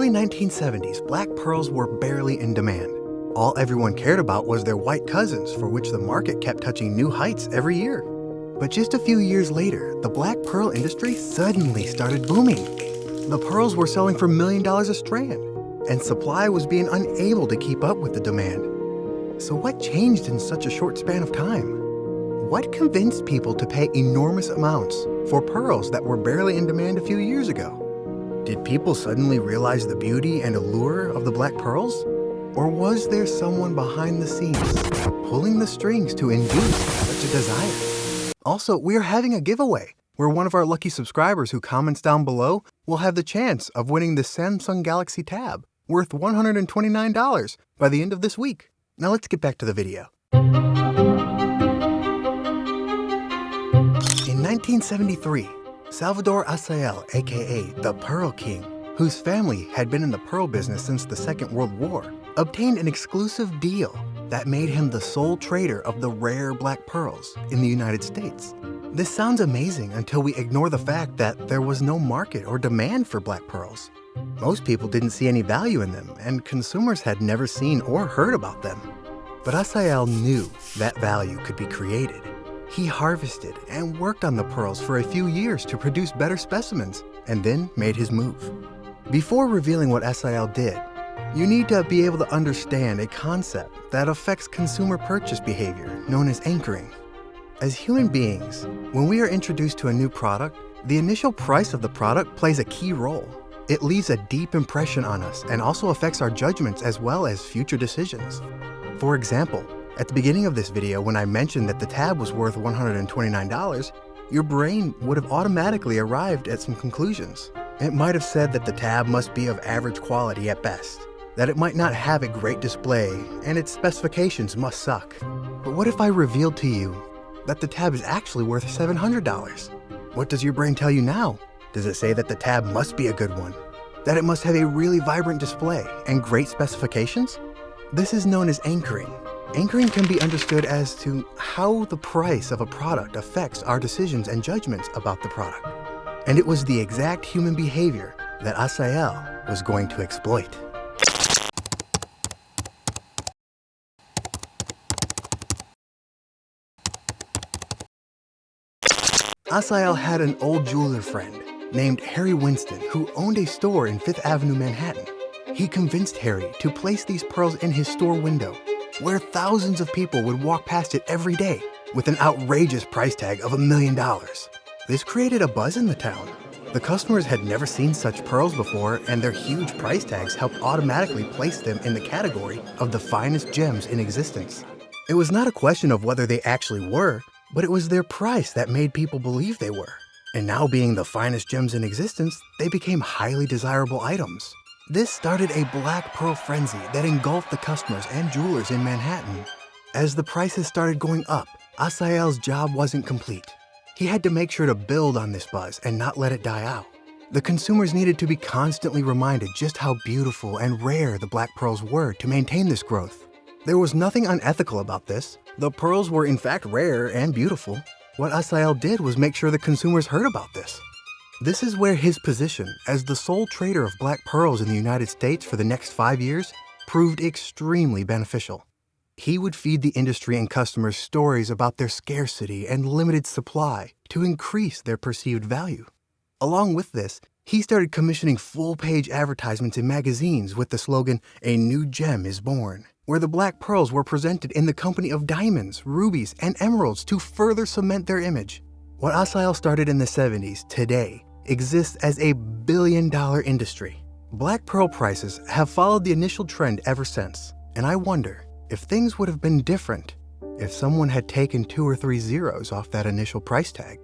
early 1970s, black pearls were barely in demand. All everyone cared about was their white cousins, for which the market kept touching new heights every year. But just a few years later, the black pearl industry suddenly started booming. The pearls were selling for $1 million a strand, and supply was being unable to keep up with the demand. So what changed in such a short span of time? What convinced people to pay enormous amounts for pearls that were barely in demand a few years ago? Did people suddenly realize the beauty and allure of the black pearls? Or was there someone behind the scenes pulling the strings to induce such a desire? Also, we are having a giveaway where one of our lucky subscribers who comments down below will have the chance of winning the Samsung Galaxy Tab worth $129 by the end of this week. Now let's get back to the video. In 1973, Salvador Assael, aka the Pearl King, whose family had been in the pearl business since the Second World War, obtained an exclusive deal that made him the sole trader of the rare black pearls in the United States. This sounds amazing until we ignore the fact that there was no market or demand for black pearls. Most people didn't see any value in them, and consumers had never seen or heard about them. But Assael knew that value could be created. He harvested and worked on the pearls for a few years to produce better specimens, and then made his move. Before revealing what Assael did, you need to be able to understand a concept that affects consumer purchase behavior, known as anchoring. As human beings, when we are introduced to a new product, the initial price of the product plays a key role. It leaves a deep impression on us and also affects our judgments as well as future decisions. For example, at the beginning of this video, when I mentioned that the tab was worth $129, your brain would have automatically arrived at some conclusions. It might have said that the tab must be of average quality at best, that it might not have a great display, and its specifications must suck. But what if I revealed to you that the tab is actually worth $700? What does your brain tell you now? Does it say that the tab must be a good one? That it must have a really vibrant display and great specifications? This is known as anchoring. Anchoring can be understood as to how the price of a product affects our decisions and judgments about the product. And it was the exact human behavior that Assael was going to exploit. Assael had an old jeweler friend named Harry Winston who owned a store in Fifth Avenue, Manhattan. He convinced Harry to place these pearls in his store window, where thousands of people would walk past it every day with an outrageous price tag of $1 million. This created a buzz in the town. The customers had never seen such pearls before, and their huge price tags helped automatically place them in the category of the finest gems in existence. It was not a question of whether they actually were, but it was their price that made people believe they were. And now being the finest gems in existence, they became highly desirable items. This started a black pearl frenzy that engulfed the customers and jewelers in Manhattan. As the prices started going up, Assael's job wasn't complete. He had to make sure to build on this buzz and not let it die out. The consumers needed to be constantly reminded just how beautiful and rare the black pearls were to maintain this growth. There was nothing unethical about this. The pearls were in fact rare and beautiful. What Assael did was make sure the consumers heard about this. This is where his position as the sole trader of black pearls in the United States for the next 5 years proved extremely beneficial. He would feed the industry and customers stories about their scarcity and limited supply to increase their perceived value. Along with this, he started commissioning full-page advertisements in magazines with the slogan, "A new gem is born," where the black pearls were presented in the company of diamonds, rubies, and emeralds to further cement their image. What Assael started in the 70s today exists as a billion-dollar industry. Black pearl prices have followed the initial trend ever since, and I wonder if things would have been different if someone had taken 2 or 3 zeros off that initial price tag.